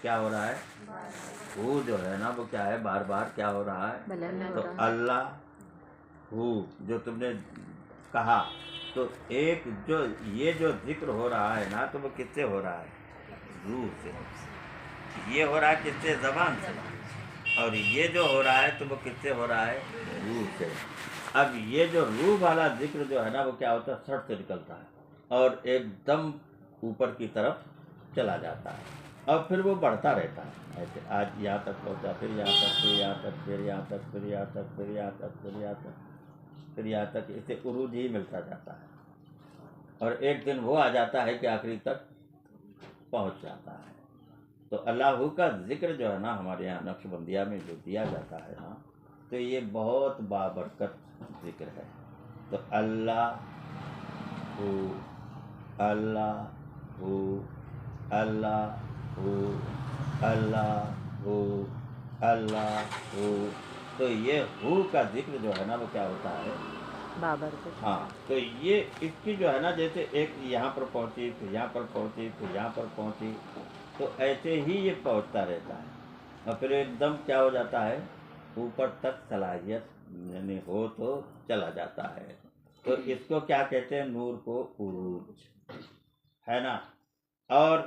کیا ہو رہا ہے؟ ہو جو ہے نا وہ کیا ہے؟ بار بار کیا ہو رہا ہے؟ تو اللہ ہو جو تم نے کہا، تو ایک جو یہ جو ذکر ہو رہا ہے نا تو وہ کس سے ہو رہا ہے؟ روح سے۔ یہ ہو رہا ہے کس سے؟ زبان سے۔ اور یہ جو ہو رہا ہے تو وہ کس سے ہو رہا ہے؟ روح سے۔ اب یہ جو روح والا ذکر جو ہے نا وہ کیا ہوتا ہے؟ سر سے نکلتا ہے اور ایک دم اوپر کی طرف چلا جاتا ہے اور پھر وہ بڑھتا رہتا ہے ایسے، آج یہاں تک پہنچا، پھر یہاں تک، پھر یہاں تک، پھر یہاں تک، پھر یہاں تک، پھر یہاں تک، پھر یہاں تک، پھر یہاں تک، اسے عروج ہی ملتا جاتا ہے اور ایک دن وہ آ جاتا ہے کہ آخری تک پہنچ جاتا ہے۔ تو اللہ کا ذکر جو ہے نا ہمارے یہاں نقش بندیہ میں جو دیا جاتا ہے نا تو یہ بہت بابرکت ذکر ہے۔ تو اللہ ہو، اللہ ہو، اللہ ہو، اللہ ہو، اللہ ہو، تو یہ ہو کا ذکر جو ہے نا وہ کیا ہوتا ہے؟ بابرکت۔ ہاں، تو یہ اس کی جو ہے نا جیسے ایک یہاں پر پہنچی، پھر یہاں پر پہنچی، پھر یہاں پر پہنچی، تو ایسے ہی یہ پہنچتا رہتا ہے اور پھر ایک دم کیا ہو جاتا ہے؟ اوپر تک صلاحیت یعنی ہو تو چلا جاتا ہے۔ تو اس کو کیا کہتے ہیں؟ نور کو عروج ہے نا۔ اور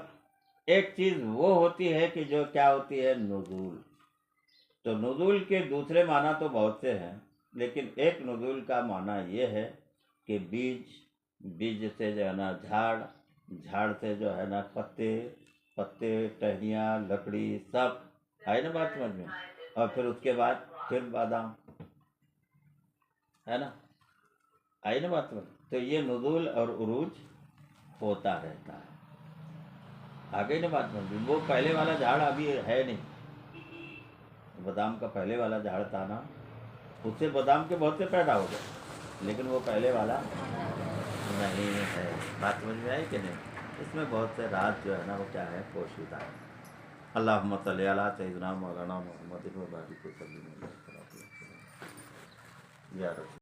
ایک چیز وہ ہوتی ہے کہ جو کیا ہوتی ہے؟ نزول۔ تو نزول کے دوسرے معنی تو بہت سے ہیں، لیکن ایک نزول کا معنی یہ ہے کہ بیج سے جو ہے نا جھاڑ، جھاڑ سے جو ہے نا پتے، پتے، ٹہنیاں، لکڑی، سب آئی نا بات سمجھ میں؟ اور پھر اس کے بعد پھر بادام، ہے نا؟ آئی نا بات سمجھ؟ تو یہ نزول اور عروج ہوتا رہتا ہے۔ آ گئی نا بات سمجھ؟ وہ پہلے والا جھاڑ ابھی ہے نہیں، بادام کا پہلے والا جھاڑ تھا نا، اس سے بادام کے بہت سے پیدا ہو گئے، لیکن وہ پہلے والا نہیں ہے۔ بات سمجھ میں آئی کہ نہیں؟ اس میں بہت سے راز جو ہے نا وہ کیا ہے؟ پوشیدہ ہے۔ اللہم صلی علی سیدنا مولانا محمد و بارک وسلم یا رسول